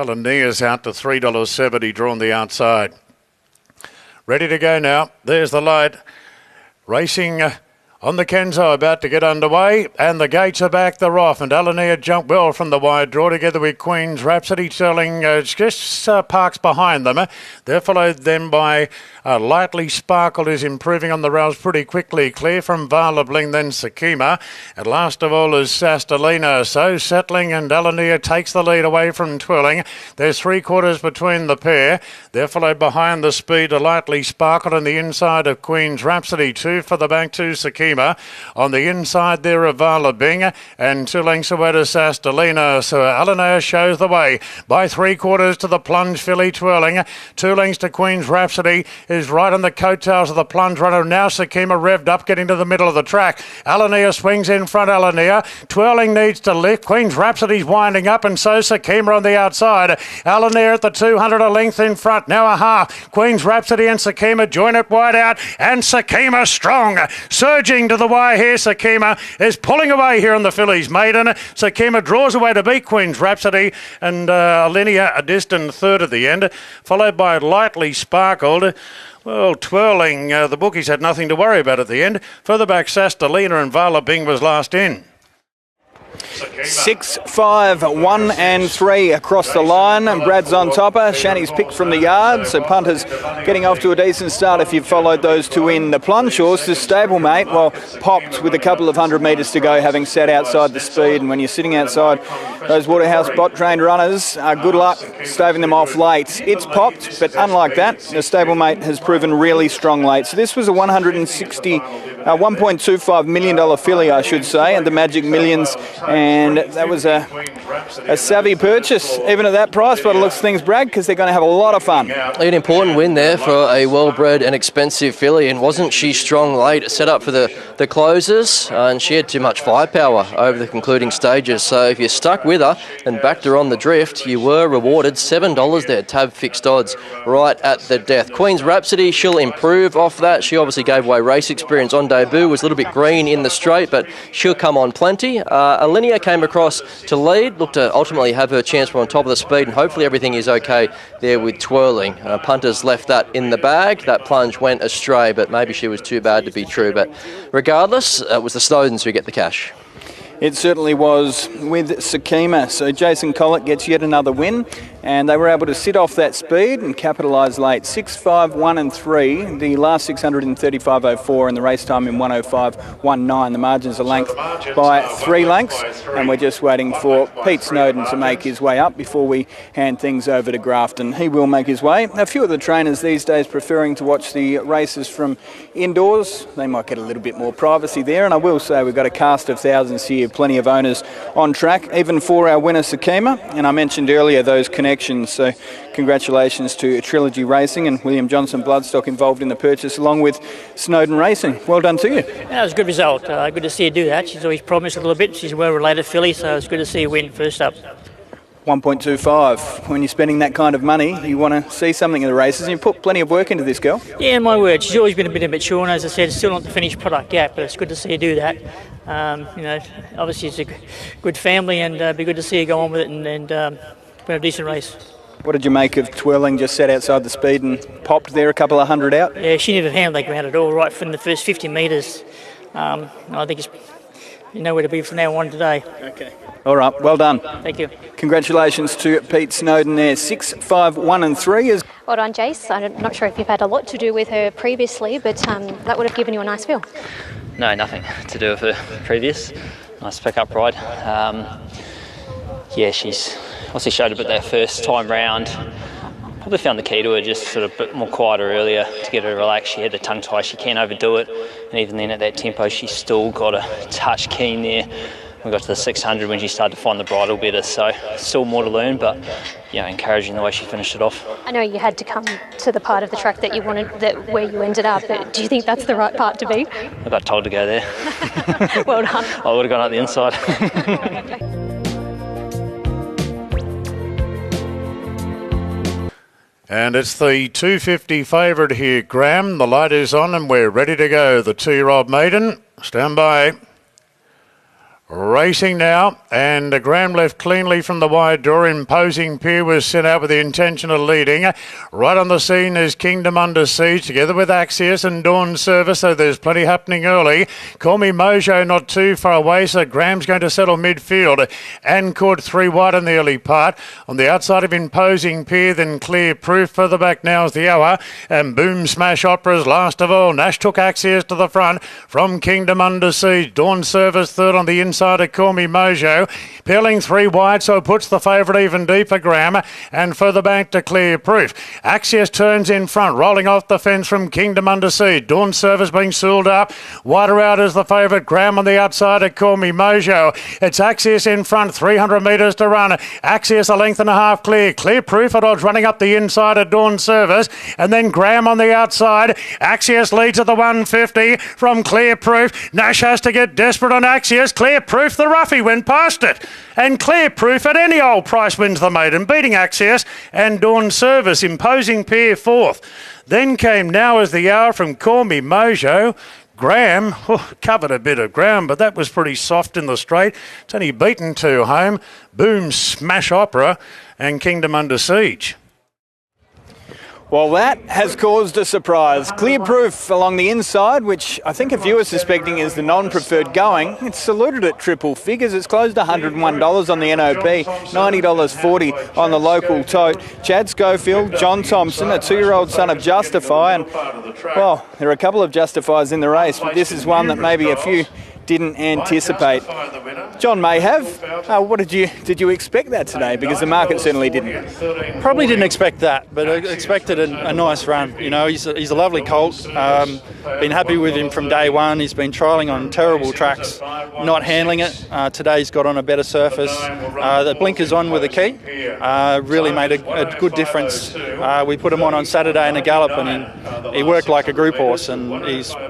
Alania's out to $3.70, drawn the outside. Ready to go now. There's the light. Racing on the Kenzo, about to get underway, and the gates are back, they're off, and Alania jumped well from the wide draw together with Queen's Rhapsody. Sterling just parks behind them. They're followed then by Lightly Sparkled, is improving on the rails pretty quickly, clear from Vala Bling, then Sakima, and last of all is Sastalina, so settling, and Alania takes the lead away from Twirling. There's 3/4 between the pair. They're followed behind the speed of Lightly Sparkled on the inside of Queen's Rhapsody, 2 for the back to Sakima. On the inside there of Vala Bing, and 2 lengths away to Sastalina. So Alania shows the way by 3/4 to the plunge filly Twirling. 2 lengths to Queen's Rhapsody is right on the coattails of the plunge runner. Now Sakima revved up, getting to the middle of the track. Alania swings in front. Alania. Twirling needs to lift. Queen's Rhapsody's winding up, and so Sakima on the outside. Alania at the 200, a length in front. Now a half. Queen's Rhapsody and Sakima join it wide out, and Sakima strong, surging to the wire here. Sakima is pulling away here on the fillies maiden. Sakima draws away to beat Queen's Rhapsody, and Alania a distant third at the end, followed by Lightly Sparkled. Well, Twirling, the bookies had nothing to worry about at the end. Further back, Sastalina and Vala Bing was last in. 6, 5, 1 and 3 across the line. Brad's on topper. Shanny's picked from the yard, so punters getting off to a decent start if you've followed those two in. The plunge horse, the stablemate, well, popped with a couple of 100 metres to go, having sat outside the speed. And when you're sitting outside those Waterhouse bot-trained runners, good luck staving them off late. It's popped, but unlike that, the stablemate has proven really strong late. So this was a $1.25 million filly, I should say, and the Magic Millions. And that was a savvy purchase, even at that price, but it looks things, Brad, because they're going to have a lot of fun. An important win there for a well-bred and expensive filly, and wasn't she strong late? Set up for the closes, and she had too much firepower over the concluding stages. So if you stuck with her and backed her on the drift, you were rewarded $7 there, tab fixed odds, right at the death. Queen's Rhapsody, she'll improve off that. She obviously gave away race experience on debut, was a little bit green in the straight, but she'll come on plenty. Alinea came across to lead, looked to ultimately have her chance from on top of the speed, and hopefully everything is okay there with Twirling. Punters left that in the bag. That plunge went astray, but maybe she was too bad to be true. But regardless, it was the Snowdens who get the cash. It certainly was with Sakima. So Jason Collett gets yet another win, and they were able to sit off that speed and capitalise late. 6, 5, 1 and 3. The last 600 in 35.04 and the race time in 105.19. The margins are length by 3 lengths, and we're just waiting for Pete Snowden to make his way up before we hand things over to Grafton. He will make his way. A few of the trainers these days preferring to watch the races from indoors. They might get a little bit more privacy there, and I will say we've got a cast of thousands here. Plenty of owners on track, even for our winner Sakima. And I mentioned earlier those connections, so congratulations to Trilogy Racing and William Johnson Bloodstock involved in the purchase, along with Snowden Racing. Well done to you. Yeah, it was a good result. Good to see her do that. She's always promised a little bit. She's a well-related filly, so it's good to see her win first up. 1.25. When you're spending that kind of money, you want to see something in the races, and you put plenty of work into this girl. Yeah, my word. She's always been a bit immature, and as I said, still not the finished product yet, but it's good to see her do that. Obviously it's a good family, and it'd be good to see her go on with it and win a decent race. What did you make of Twirling? Just sat outside the speed and popped there a couple of 100 out? Yeah, she never handled that ground at all, right from the first 50 metres. I think it's nowhere to be from now on today. Okay. All right, well done. Thank you. Congratulations to Pete Snowden there. 6, 5, 1 and 3. Well done, Jace. I'm not sure if you've had a lot to do with her previously, but that would have given you a nice feel. No, nothing to do with her previous. Nice pick-up ride. She's obviously showed a bit that first time round. Probably found the key to her just sort of a bit more quieter earlier to get her relaxed. She had the tongue tie, she can't overdo it. And even then at that tempo, she's still got a touch keen there. We got to the 600 when she started to find the bridle better, so still more to learn, but encouraging the way she finished it off. I know you had to come to the part of the track that you wanted, where you ended up, but do you think that's the right part to be? I got told to go there. Well done. I would have gone up the inside. And it's the 250 favourite here, Graham. The light is on and we're ready to go. The 2-year-old maiden, stand by. Racing now, and Graham left cleanly from the wide door. Imposing Pier was sent out with the intention of leading. Right on the scene is Kingdom Under Siege, together with Axios and Dawn Service, so there's plenty happening early. Call Me Mojo not too far away, so Graham's going to settle midfield. And caught 3 wide in the early part. On the outside of Imposing Pier, then Clear Proof. Further back now is the Hour, and Boom Smash Operas last of all. Nash took Axios to the front from Kingdom Under Siege. Dawn Service third on the inside of Call Me Mojo. Peeling 3 wide, so puts the favourite even deeper, Graham, and further back to Clear Proof. Axios turns in front, rolling off the fence from Kingdom Under Siege. Dawn Service being sealed up. Wider out is the favourite, Graham on the outside of Call Me Mojo. It's Axios in front, 300 metres to run. Axios a length and a half clear. Clear Proof at odds running up the inside of Dawn Service, and then Graham on the outside. Axios leads at the 150 from Clear Proof. Nash has to get desperate on Axios. Clear Proof, the roughie, went past it. And Clear Proof at any old price wins the maiden, beating Axios and Dawn Service. Imposing Pier fourth. Then came Now Is the Hour from Call Me Mojo. Graham covered a bit of ground, but that was pretty soft in the straight. It's only beaten 2 home. Boom Smash Opera and Kingdom Under Siege. Well, that has caused a surprise. Clear Proof along the inside, which I think a viewer suspecting is the non-preferred going. It's saluted at triple figures. It's closed $101 on the NOP, $90.40 on the local tote. Chad Schofield, John Thompson, a 2-year-old son of Justify. And, well, there are a couple of Justifiers in the race, but this is one that maybe a few didn't anticipate. John may have. What did you expect that today? Because the market certainly didn't. Probably didn't expect that, but I expected a nice run. You know, he's a lovely colt. Been happy with him from day one. He's been trialling on terrible tracks, not handling it. Today he's got on a better surface. The blinkers on with the key really made a good difference. We put him on Saturday in a gallop, and he worked like a group horse, and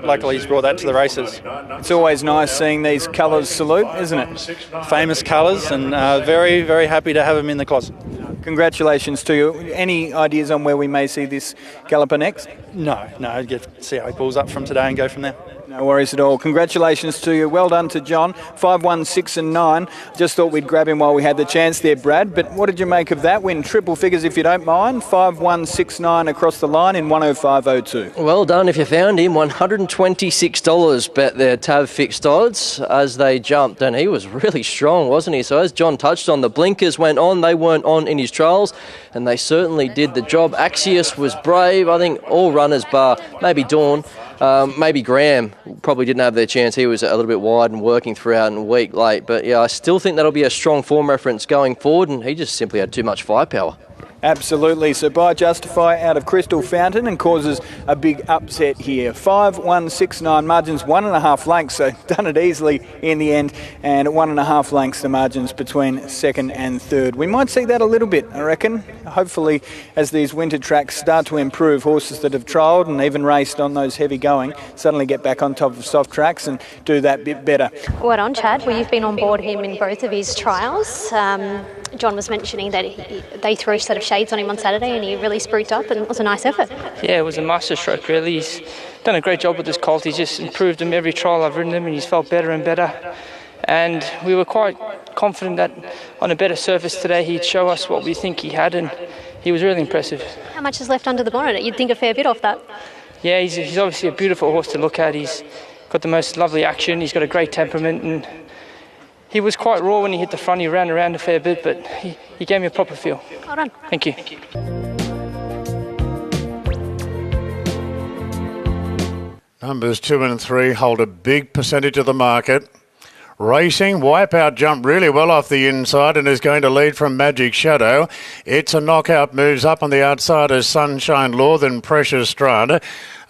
luckily he's brought that to the races. It's always nice seeing these colours salute, isn't it? Famous colours, and very, very happy to have him in the closet. Congratulations to you. Any ideas on where we may see this galloper next? No, see how he pulls up from today and go from there. No worries at all. Congratulations to you. Well done to John. 5, 1, 6 and 9. Just thought we'd grab him while we had the chance there, Brad. But what did you make of that win? Triple figures if you don't mind. 5, 1, 6, 9 across the line in 105.02. Well done if you found him. $126 bet their Tav fixed odds as they jumped, and he was really strong, wasn't he? So as John touched on, the blinkers went on. They weren't on in his trials, and they certainly did the job. Axios was brave. I think all runners bar maybe Dawn, maybe Graham probably didn't have their chance. He was a little bit wide and working throughout and weak late. But yeah, I still think that'll be a strong form reference going forward, and he just simply had too much firepower. Absolutely. So by Justify out of Crystal Fountain and causes a big upset here. 5, 1, 6, 9 margins, 1.5 lengths. So done it easily in the end. And at 1.5 lengths, the margins between second and third. We might see that a little bit, I reckon. Hopefully, as these winter tracks start to improve, horses that have trialled and even raced on those heavy going suddenly get back on top of soft tracks and do that bit better. Well done, Chad. Well, you've been on board him in both of his trials. John was mentioning that they threw a set of shades on him on Saturday and he really spruiked up, and it was a nice effort. Yeah, it was a masterstroke really. He's done a great job with this colt. He's just improved him every trial I've ridden him, and he's felt better and better. And we were quite confident that on a better surface today he'd show us what we think he had, and he was really impressive. How much is left under the bonnet? You'd think a fair bit off that. Yeah, he's obviously a beautiful horse to look at. He's got the most lovely action. He's got a great temperament, and he was quite raw when he hit the front. He ran around a fair bit, but he gave me a proper feel. Well done. Thank you. Numbers 2 and 3 hold a big percentage of the market. Racing, Wipeout jumped really well off the inside and is going to lead from Magic Shadow. It's a knockout, moves up on the outside as Sunshine Law, then Precious Strand.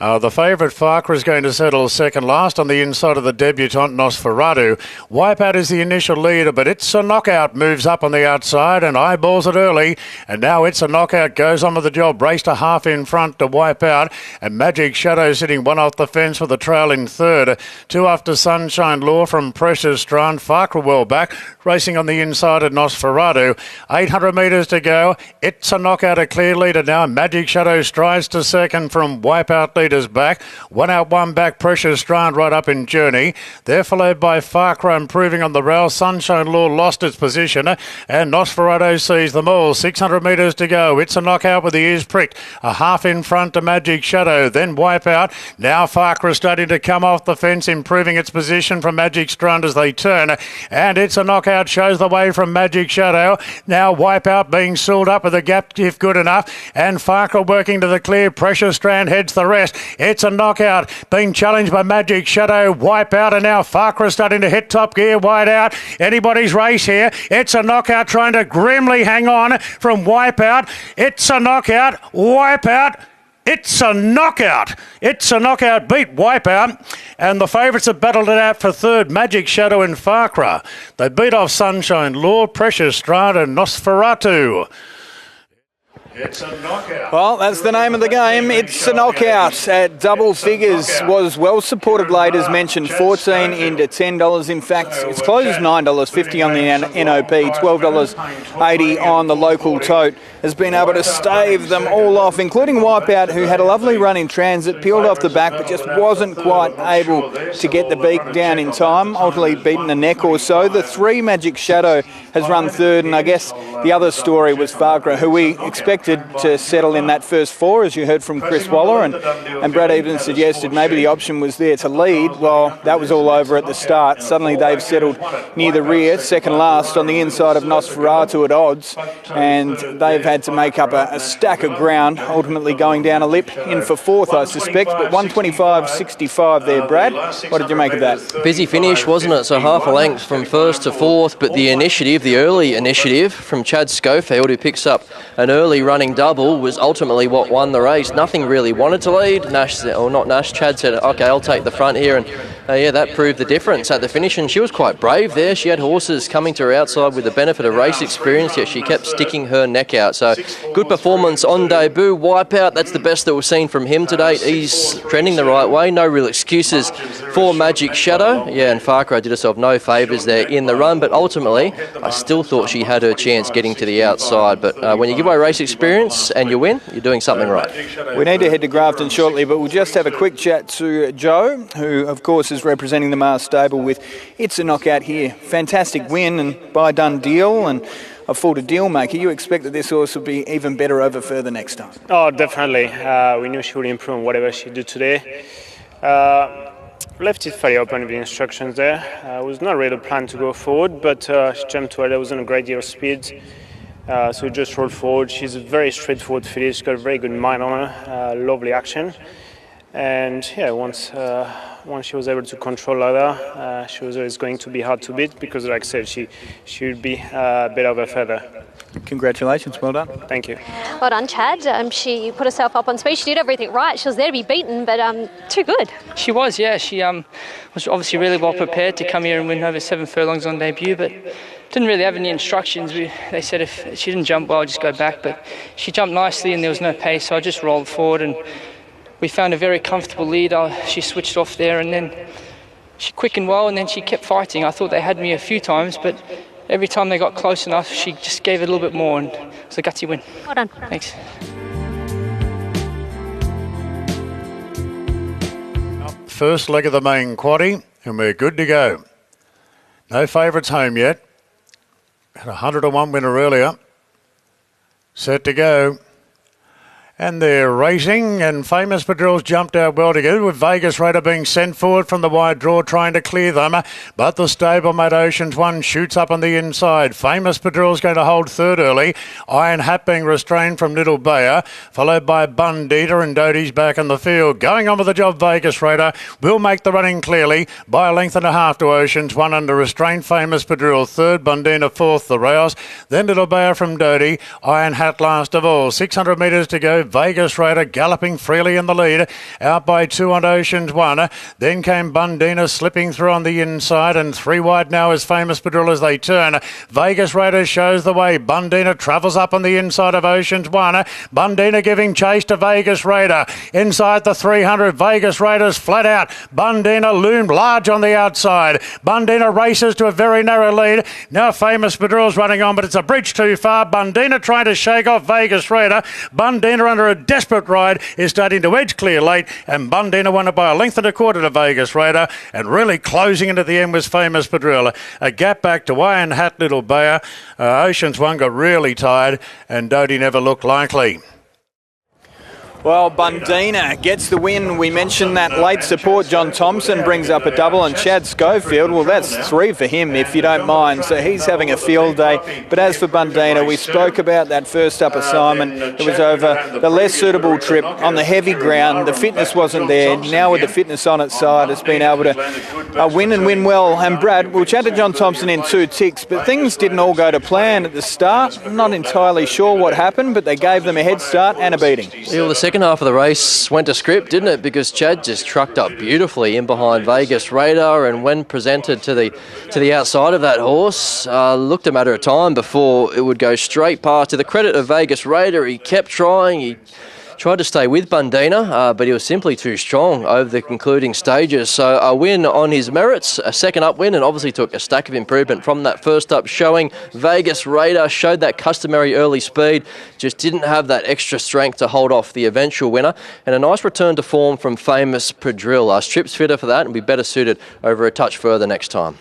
The favourite Farquhar is going to settle second last on the inside of the debutant Nosferatu. Wipeout is the initial leader, but It's a Knockout moves up on the outside and eyeballs it early. And now It's a Knockout goes on with the job. Raced a half in front to Wipeout, and Magic Shadow sitting one off the fence with a trail in third. 2 after Sunshine Law from Precious Precious Strand. Farkra well back, racing on the inside of Nosferatu. 800 metres to go. It's a knockout, a clear leader now. Magic Shadow strides to second from Wipeout leaders back. One out, one back, Precious Strand right up in journey. They're followed by Farkra improving on the rail. Sunshine Law lost its position and Nosferatu sees them all. 600 metres to go. It's a knockout with the ears pricked. A half in front to Magic Shadow. Then Wipeout. Now Farkra starting to come off the fence, improving its position from Magic Strand as they turn. And It's a knockout shows the way from Magic Shadow. Now Wipeout being sealed up with a gap if good enough. And Farkra working to the clear. Precious Strand heads the rest. It's a knockout being challenged by Magic Shadow. Wipeout and now Farkra starting to hit top gear wide out. Anybody's race here. It's a knockout trying to grimly hang on from Wipeout. It's a knockout. Wipeout. It's a knockout. It's a knockout. Beat Wipeout. And the favourites have battled it out for third. Magic Shadow and Farkra. They beat off Sunshine Law, Precious Strand and Nosferatu. It's a knockout. Well, that's the name of the game. It's a knockout at double figures. Was well supported late, as mentioned, $14 into $10. In fact, it's closed as $9.50 on the NOP, $12.80 on the local tote. Has been able to stave them all off, including Wipeout, who had a lovely run in transit, peeled off the back, but just wasn't quite able to get the beak down in time, ultimately beaten a neck or so. The three Magic Shadow has run third, and I guess the other story was Farkra, who we expected to settle in that first four, as you heard from Chris Waller, and Brad even suggested maybe the option was there to lead. Well, that was all over at the start. Suddenly they've settled near the rear, second last on the inside of Nosferatu at odds, and they've had to make up a stack of ground, ultimately going down a lip in for fourth, I suspect, but 125.65 there, Brad. What did you make of that? Busy finish, wasn't it? So half a length from first to fourth, but the initiative, the early initiative from Chad Schofield, who picks up an early running double, was ultimately what won the race. Nothing really wanted to lead. Chad said, okay, I'll take the front here, and yeah, that proved the difference at the finish, and she was quite brave there. She had horses coming to her outside with the benefit of race experience, yet she kept sticking her neck out. So good performance on debut. Wipeout, that's the best that we've seen from him to date. He's trending the right way. No real excuses for Magic Shadow. Yeah, and Farkra did herself no favours there in the run, but ultimately I still thought she had her chance getting to the outside. But when you give away race experience and you win, you're doing something right. We need to head to Grafton shortly, but we'll just have a quick chat to Joe, who of course is representing the Mars stable with It's a Knockout here. Fantastic win and by done deal, and a full deal maker. You expect that this horse will be even better over further next time? Oh, definitely. We knew she would improve on whatever she did today. Left it fairly open with the instructions there. It was not really a plan to go forward, but she jumped to her. There wasn't a great deal of speed. So we just rolled forward. She's a very straightforward filly. She's got a very good mind on her, lovely action. And yeah, once she was able to control her, she was always going to be hard to beat because, like I said, she would be better over further. Congratulations, well done. Thank you. Well done, Chad. She put herself up on speed. She did everything right. She was there to be beaten, but too good. She was, yeah. She was obviously really well prepared to come here and win over 7 furlongs on debut, but didn't really have any instructions. They said if she didn't jump well, just go back. But she jumped nicely and there was no pace, so I just rolled forward and we found a very comfortable lead. She switched off there and then she quickened well and then she kept fighting. I thought they had me a few times, but every time they got close enough, she just gave it a little bit more, and it was a gutsy win. Well done. Thanks. First leg of the main quaddie, and we're good to go. No favourites home yet. Had a 100-1 winner earlier. Set to go. And they're racing, and Famous Padril's jumped out well together, with Vegas Raider being sent forward from the wide draw, trying to clear them. But the stablemate Oceans One shoots up on the inside. Famous Padril's going to hold third early. Iron Hat being restrained from Little Bayer, followed by Bandina, and Doty's back in the field. Going on with the job, Vegas Raider will make the running clearly by a length and a half to Oceans One under restraint. Famous Padril third, Bandina fourth, the rails. Then Little Bayer from Doty. Iron Hat last of all. 600 metres to go. Vegas Raider galloping freely in the lead. Out by 2 on Oceans 1. Then came Bandina slipping through on the inside, and 3 wide now is Famous Padrilla as they turn. Vegas Raider shows the way. Bandina travels up on the inside of Oceans 1. Bandina giving chase to Vegas Raider. Inside the 300, Vegas Raiders flat out. Bandina loomed large on the outside. Bandina races to a very narrow lead. Now Famous Padrilla's running on, but it's a bridge too far. Bandina trying to shake off Vegas Raider. Bandina under a desperate ride is starting to edge clear late, and Bandina won it by a length and a quarter to Vegas Raider, and really closing into the end was Famous Padrilla. A gap back to Wayne Hat Little Bayer. Oceans 1 got really tired, and Doty never looked likely. Well, Bandina gets the win. We mentioned that late support. John Thompson brings up a double, and Chad Schofield, well, that's 3 for him, if you don't mind. So he's having a field day. But as for Bandina, we spoke about that first up assignment. It was over the less suitable trip on the heavy ground. The fitness wasn't there. Now with the fitness on its side, it's been able to win and win well. And Brad, we'll chat to John Thompson in 2 ticks, but things didn't all go to plan at the start. I'm not entirely sure what happened, but they gave them a head start and a beating. Yeah, well, the second half of the race went to script, didn't it? Because Chad just trucked up beautifully in behind Vegas Raider, and when presented to the outside of that horse, looked a matter of time before it would go straight past. To the credit of Vegas Raider, he kept trying. He tried to stay with Bandina, but he was simply too strong over the concluding stages. So a win on his merits, a second up win, and obviously took a stack of improvement from that first up showing. Vegas Raider showed that customary early speed, just didn't have that extra strength to hold off the eventual winner. And a nice return to form from Famous Padrilla. Strip's fitter for that and be better suited over a touch further next time.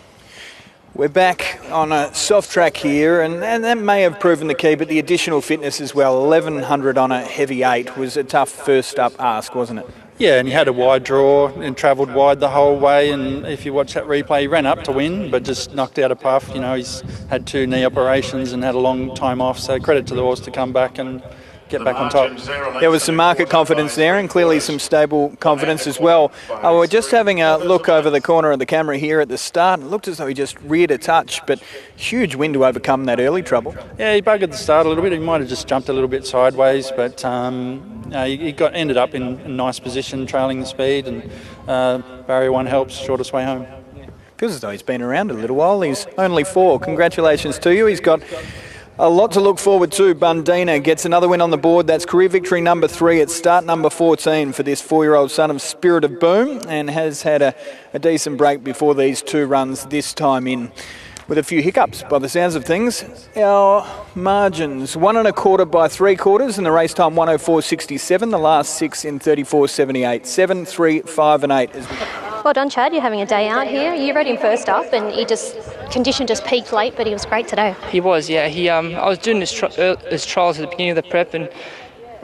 We're back on a soft track here, and that may have proven the key, but the additional fitness as well. 1100 on a heavy 8 was a tough first up ask, wasn't it? Yeah, and he had a wide draw and travelled wide the whole way, and if you watch that replay, he ran up to win, but just knocked out a puff. You know, he's had 2 knee operations and had a long time off, so credit to the horse to come back and get back on top. There was some market confidence there, and clearly some stable confidence as well. We're just having a look over the corner of the camera here at the start. It looked as though he just reared a touch, but huge win to overcome that early trouble. Yeah, he buggered the start a little bit. He might have just jumped a little bit sideways, but he ended up in a nice position, trailing the speed, and barrier 1 helps, shortest way home. Feels as though he's been around a little while. He's only 4. Congratulations to you. He's got a lot to look forward to. Bandina gets another win on the board. That's career victory number 3 at start number 14 for this 4-year-old son of Spirit of Boom, and has had a decent break before these 2 runs this time in, with a few hiccups by the sounds of things. Our margins, 1 1/4 by 3/4, and the race time 104.67. The last 6 in 34.78. 7, 3, 5 and 8. Well done, Chad. You're having a day out here. You rode him first up, and condition just peaked late, but he was great today. He was, yeah. I was doing his trials at the beginning of the prep, and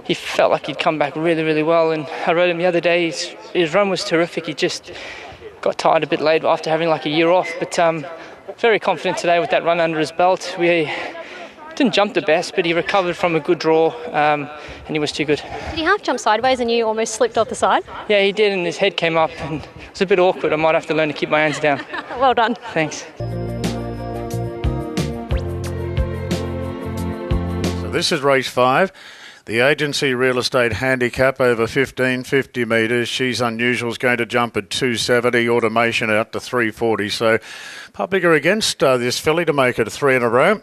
he felt like he'd come back really, really well. And I rode him the other day. His run was terrific. He just got tired a bit late after having like a year off. But very confident today with that run under his belt. We didn't jump the best, but he recovered from a good draw, and he was too good. Did he half jump sideways and you almost slipped off the side? Yeah, he did, and his head came up, and it was a bit awkward. I might have to learn to keep my hands down. Well done. Thanks. So this is race 5. The Agency Real Estate Handicap over 1550 metres. She's Unusual is going to jump at 270. Automation out to 340. So public are against this filly to make it 3 in a row.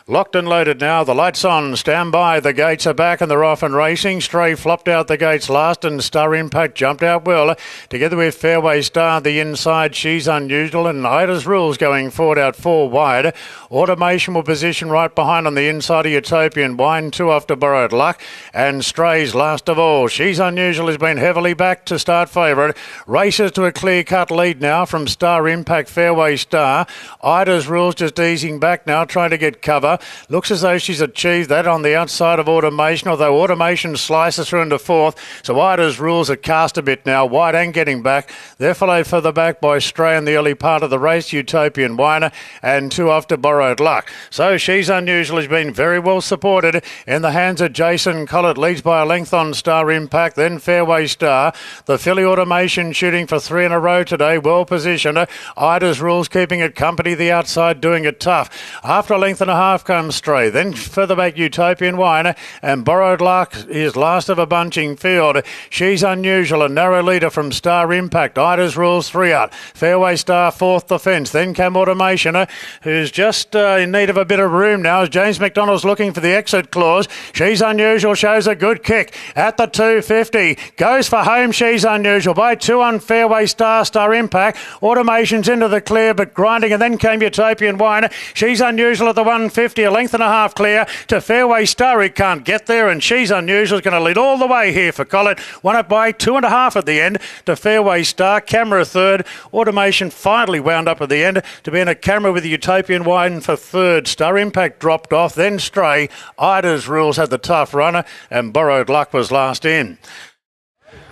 Locked and loaded now. The lights on. Stand by. The gates are back and they're off and racing. Stray flopped out the gates last and Star Impact jumped out well. Together with Fairway Star, the inside, She's Unusual, and Ida's Rules going forward out 4 wide. Automation will position right behind on the inside of Utopian Wine, 2 off to Borrowed Luck, and Strays last of all. She's Unusual has been heavily backed to start favourite. Races to a clear-cut lead now from Star Impact, Fairway Star. Ida's Rules just easing back now, trying to get cover. Looks as though she's achieved that on the outside of Automation, although Automation slices through into 4th. So Ida's Rules are cast a bit now, wide and getting back. They're followed further back by Stray in the early part of the race, Utopian Winer, and 2 off to Borrowed Luck. So She's Unusual has been very well supported in the hands of Jason Collett. Leads by a length on Star Impact, then Fairway Star. The filly Automation shooting for 3 in a row today, well positioned. Ida's Rules keeping it company, the outside doing it tough. After a length and a half comes Stray. Then further back Utopian Wine, and Borrowed Luck is last of a bunching field. She's Unusual, a narrow leader from Star Impact. Ida's Rules 3 out. Fairway Star fourth the fence. Then came Automation, who's just in need of a bit of room now as James McDonald's looking for the exit clause. She's Unusual shows a good kick at the 250. Goes for home, She's Unusual. By 2 on Fairway Star, Star Impact. Automation's into the clear but grinding, and then came Utopian Wine. She's Unusual at the 150, a length and a half clear to Fairway Star, who can't get there, and She's Unusual is going to lead all the way here for Collett. Won it by 2.5 at the end to Fairway Star. Camera third. Automation finally wound up at the end to be in a camera with the Utopian Wine for third. Star Impact dropped off, then Stray. Ida's Rules had the tough runner, and Borrowed Luck was last in.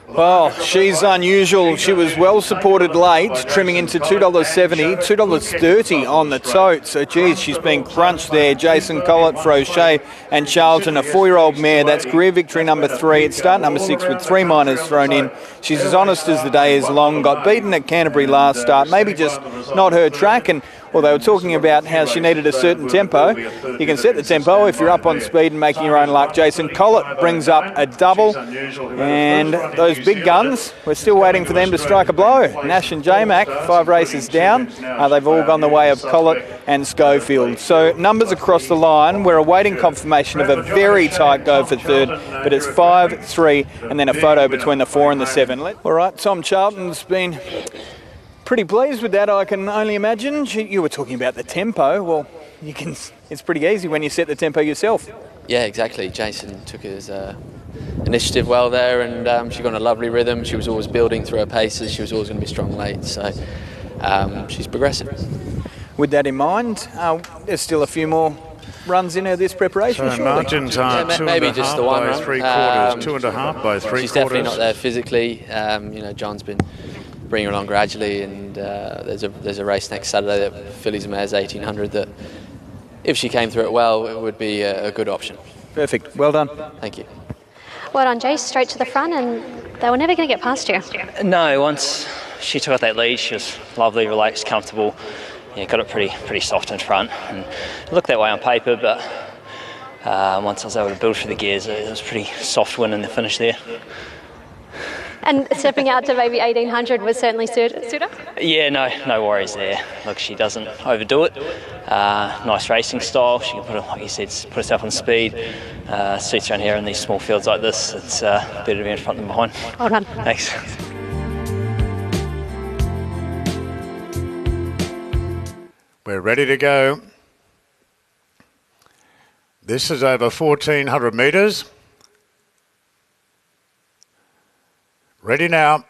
Well, She's Unusual. She was well supported late, trimming into $2.70, $2.30 on the tote. So, geez, she's been crunched there. Jason Collett for O'Shea and Charlton, a 4-year-old mare. That's career victory number 3. It's start number 6 with 3 minors thrown in. She's as honest as the day is long. Got beaten at Canterbury last start. Maybe just not her track. And well, they were talking about how she needed a certain tempo. You can set the tempo if you're up on speed and making your own luck. Jason Collett brings up a double. And those big guns, we're still waiting for them to strike a blow. Nash and J-Mac, 5 races down. They've all gone the way of Collett and Schofield. So numbers across the line. We're awaiting confirmation of a very tight go for third. But it's 5, 3, and then a photo between the 4 and the 7. All right, Tom Charlton's been pretty pleased with that, I can only imagine. You were talking about the tempo. Well, it's pretty easy when you set the tempo yourself. Yeah, exactly. Jason took his initiative well there, and she got in a lovely rhythm. She was always building through her paces. She was always going to be strong late, so she's progressive. With that in mind, there's still a few more runs in her this preparation, so surely? margins are maybe just the one by run. 3/4, 2.5 by 3/4. She's definitely not there physically. John's been bringing her along gradually, and there's a race next Saturday that Fillies Mares 1800 that if she came through it well, it would be a good option. Perfect. Well done. Thank you. Well done, Jace. Straight to the front, and they were never going to get past you. No, once she took out that lead, she was lovely, relaxed, comfortable. Yeah, got it pretty soft in front, and it looked that way on paper, but once I was able to build through the gears, it was pretty soft win in the finish there. And stepping out to maybe 1800 was certainly suitor? Yeah, no worries there. Look, she doesn't overdo it. Nice racing style. She can like you said, put herself on speed. Suits around here in these small fields like this. It's better to be in front than behind. Well done. Thanks. We're ready to go. This is over 1,400 metres. Ready now.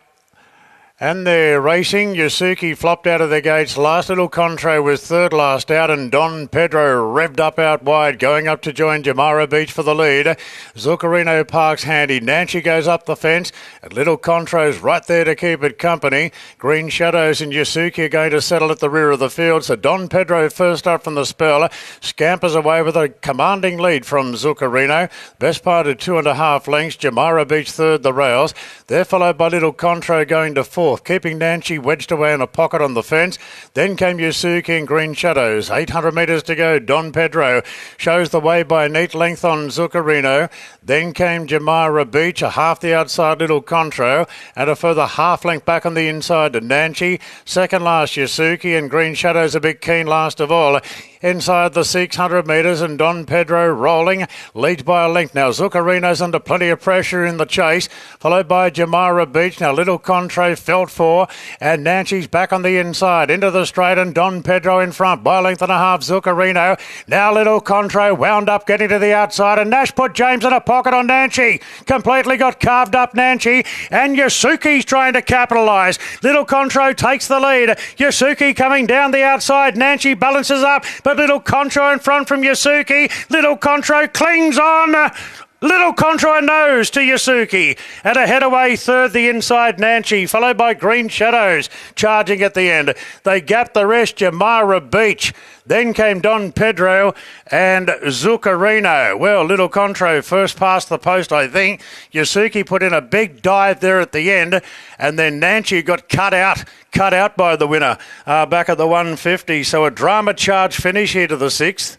And they're racing. Yasuki flopped out of the gates. Last Little Contra was third last out, and Don Pedro revved up out wide, going up to join Jamara Beach for the lead. Zuccarino parks handy. Nancy goes up the fence, and Little Contra's right there to keep it company. Green Shadows and Yasuki are going to settle at the rear of the field. So Don Pedro first up from the spell, scampers away with a commanding lead from Zuccarino. Best part of 2.5 lengths. Jamara Beach third, the rails. They're followed by Little Contra going to fourth, keeping Nancy wedged away in a pocket on the fence. Then came Yasuki and Green Shadows. 800 metres to go. Don Pedro shows the way by a neat length on Zuccarino. Then came Jamara Beach, a half the outside Little Contra, and a further half length back on the inside to Nancy. Second last Yasuki, and Green Shadows a bit keen last of all. Inside the 600 metres, and Don Pedro rolling, leads by a length. Now Zuccarino's under plenty of pressure in the chase, followed by Jamara Beach. Now Little Contra felt for, and Nancy's back on the inside into the straight, and Don Pedro in front by a length and a half. Zuccarino. Now Little Contra wound up getting to the outside, and Nash put James in a pocket on Nancy. Completely got carved up Nancy, and Yasuki's trying to capitalise. Little Contra takes the lead. Yasuki coming down the outside. Nancy balances up, but Little Contra in front from Yasuki. Little Contra clings on. Little Contra nose to Yasuki. And ahead away third, the inside Nancy, followed by Green Shadows charging at the end. They gapped the rest, Jamara Beach. Then came Don Pedro and Zuccarino. Well, Little Contra first past the post, I think. Yasuki put in a big dive there at the end, and then Nancy got cut out by the winner back at the 150. So a drama charge finish here to the 6th.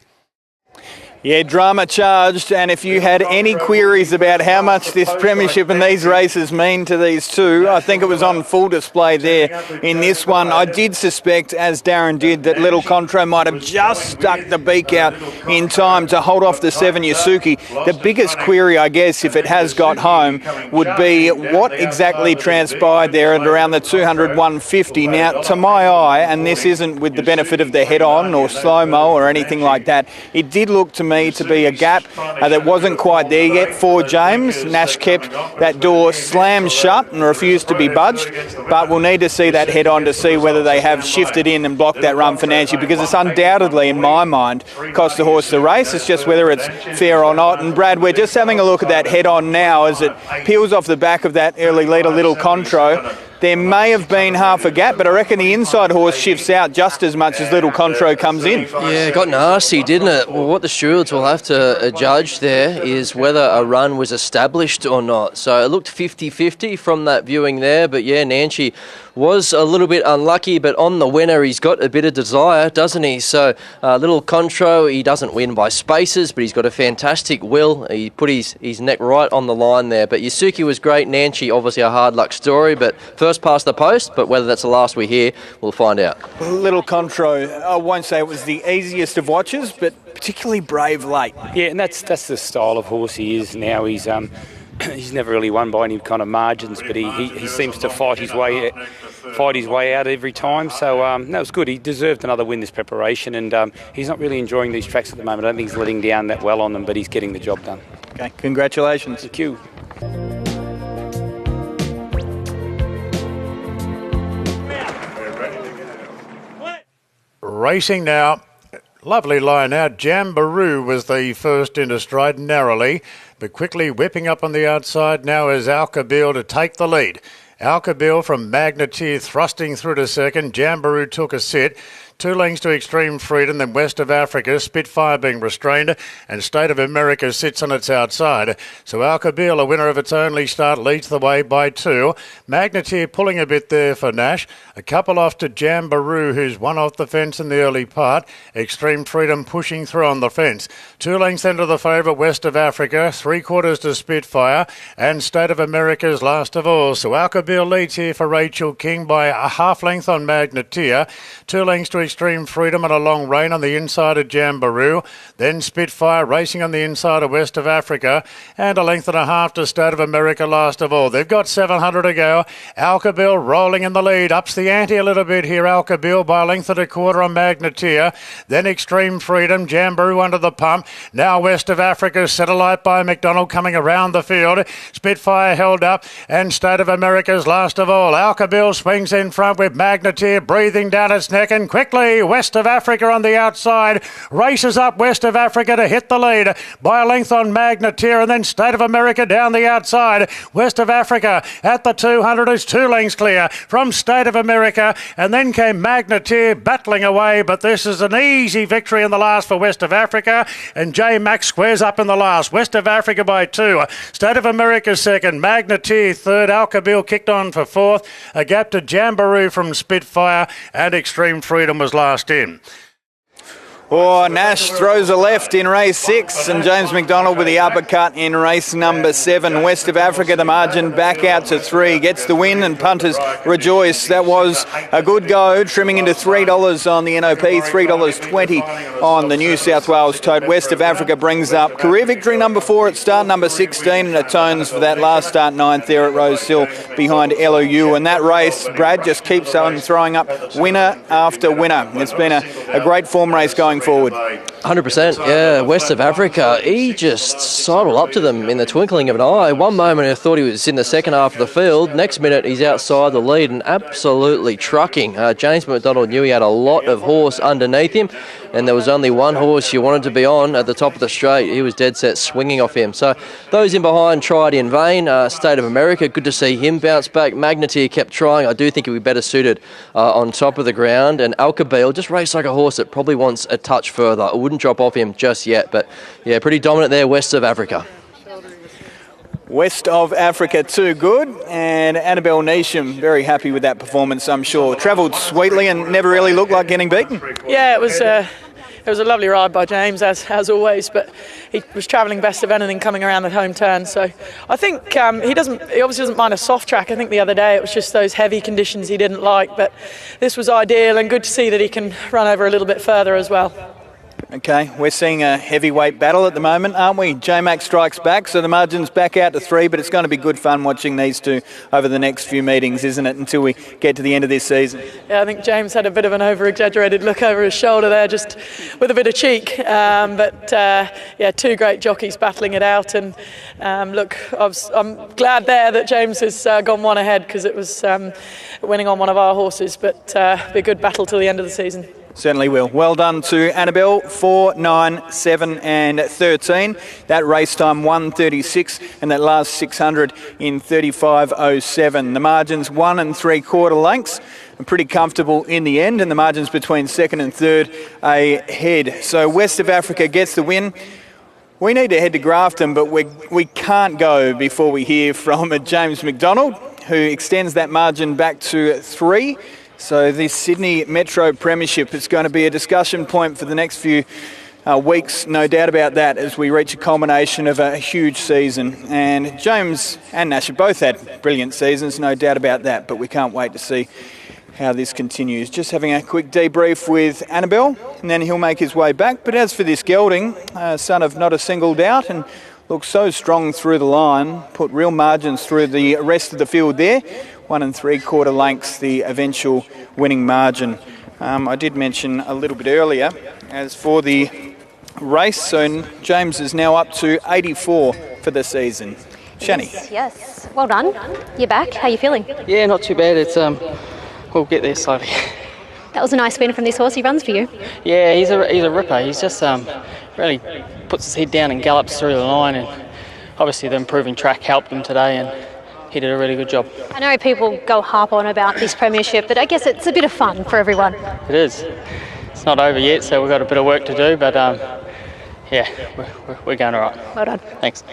Yeah, drama charged, and if you had any queries about how much this premiership and these races mean to these two, I think it was on full display there in this one. I did suspect, as Darren did, that little Contra might have just stuck the beak out in time to hold off the 7 Yasuki. The biggest query, I guess, if it has got home, would be what exactly transpired there at around the 200-150. Now, to my eye, and this isn't with the benefit of the head-on or slow-mo or anything like that, it did look to me to be a gap that wasn't quite there yet for James. Nash kept that door slammed shut and refused to be budged, but we'll need to see that head on to see whether they have shifted in and blocked that run for Nancy, because it's undoubtedly, in my mind, cost the horse the race. It's just whether it's fair or not. And Brad, we're just having a look at that head on now as it peels off the back of that early leader, Little Contro. There may have been half a gap, but I reckon the inside horse shifts out just as much as Little Contro comes in. Yeah, it got nasty, didn't it? Well, what the stewards will have to judge there is whether a run was established or not. So it looked 50-50 from that viewing there, but yeah, Nancy was a little bit unlucky, but on the winner, he's got a bit of desire, doesn't he? So Little Contro, he doesn't win by spaces, but he's got a fantastic will. He put his neck right on the line there. But Yasuki was great. Nancy, obviously a hard luck story, but first past the post, but whether that's the last we hear, we'll find out. Little Contro, I won't say it was the easiest of watches, but particularly brave late. Yeah, and that's the style of horse he is now. He's never really won by any kind of margins, but he seems to fight his way out every time. So that was good. He deserved another win this preparation, and he's not really enjoying these tracks at the moment. I don't think he's letting down that well on them, but he's getting the job done. Okay, congratulations. Thank you. Racing now. Lovely line out. Jamboree was the first into stride narrowly, but quickly whipping up on the outside now is Alcabil to take the lead. Alcabil from Magneteer thrusting through to second. Jamboree took a sit. 2 lengths to Extreme Freedom, then West of Africa, Spitfire being restrained, and State of America sits on its outside. So Alcabil, a winner of its only start, leads the way by 2. Magneteer pulling a bit there for Nash. A couple off to Jamboree, who's one off the fence in the early part. Extreme Freedom pushing through on the fence. 2 lengths into the favourite, West of Africa, 3/4 to Spitfire, and State of America's last of all. So Alcabil leads here for Rachel King by a half length on Magneteer. 2 lengths to Extreme Freedom and a long rein on the inside of Jamboree. Then Spitfire racing on the inside of West of Africa, and a length and a half to State of America last of all. They've got 700 to go. Alcabil rolling in the lead. Ups the ante a little bit here. Alcabil by a length and a quarter on Magneteer. Then Extreme Freedom. Jamboree under the pump. Now West of Africa. Satellite by McDonald coming around the field. Spitfire held up, and State of America's last of all. Alcabil swings in front with Magneteer breathing down its neck, and quickly West of Africa on the outside races up West of Africa to hit the lead by a length on Magneteer, and then State of America down the outside. West of Africa at the 200 is 2 lengths clear from State of America, and then came Magneteer battling away, but this is an easy victory in the last for West of Africa, and J Max squares up in the last. West of Africa by 2. State of America second, Magneteer third, Alcabil kicked on for fourth, a gap to Jamboree from Spitfire, and Extreme Freedom was last in. Oh, Nash throws a left in race 6, and James McDonald with the uppercut in race number 7. West of Africa, the margin back out to 3. Gets the win, and punters rejoice. That was a good go, trimming into $3 on the NOP, $3.20 on the New South Wales tote. West of Africa brings up career victory number 4 at start number 16, and atones for that last start 9th there at Rose Hill behind LOU. And that race, Brad, just keeps on throwing up winner after winner. It's been a great form race going forward. 100%, yeah. West of Africa, he just sidled up to them in the twinkling of an eye. One moment I thought he was in the second half of the field. Next minute he's outside the lead and absolutely trucking. James McDonald knew he had a lot of horse underneath him, and there was only one horse you wanted to be on at the top of the straight. He was dead set swinging off him. So those in behind tried in vain. State of America, good to see him bounce back. Magneteer kept trying. I do think he'd be better suited on top of the ground. And Alcabil just raced like a horse that probably wants a touch further. It wouldn't drop off him just yet, but yeah, pretty dominant there, West of Africa. West of Africa too good, and Annabelle Neesham very happy with that performance, I'm sure. Travelled sweetly and never really looked like getting beaten. Yeah, it was it was a lovely ride by James, as always, but he was travelling best of anything coming around the home turn. So I think he obviously doesn't mind a soft track. I think the other day it was just those heavy conditions he didn't like, but this was ideal, and good to see that he can run over a little bit further as well. Okay, we're seeing a heavyweight battle at the moment, aren't we? J-Mac strikes back, so the margin's back out to 3, but it's going to be good fun watching these two over the next few meetings, isn't it, until we get to the end of this season? Yeah, I think James had a bit of an over-exaggerated look over his shoulder there, just with a bit of cheek. Yeah, two great jockeys battling it out, and look, I'm glad there that James has gone one ahead, because it was winning on one of our horses, but be a good battle till the end of the season. Certainly will. Well done to Annabelle, 4, 9, 7 and 13. That race time 1:36 and that last 600 in 35:07. The margins 1 3/4 lengths. Pretty comfortable in the end, and the margins between second and third ahead. So West of Africa gets the win. We need to head to Grafton, but we can't go before we hear from James McDonald, who extends that margin back to 3. So this Sydney Metro Premiership is going to be a discussion point for the next few weeks, no doubt about that, as we reach a culmination of a huge season. And James and Nash have both had brilliant seasons, no doubt about that, but we can't wait to see how this continues. Just having a quick debrief with Annabelle, and then he'll make his way back. But as for this gelding, son of Not a Single Doubt, and looks so strong through the line, put real margins through the rest of the field there. 1 3/4 lengths, the eventual winning margin. I did mention a little bit earlier, as for the race, so James is now up to 84 for the season. Shani. Yes. Well done. You're back. How are you feeling? Yeah, not too bad. It's we'll get there slowly. That was a nice win from this horse. He runs for you. Yeah, he's a ripper. He's just really puts his head down and gallops through the line, and obviously the improving track helped him today, and he did a really good job. I know people go harp on about this premiership, but I guess it's a bit of fun for everyone. It is. It's not over yet, so we've got a bit of work to do, but yeah, we're going all right. Well done. Thanks.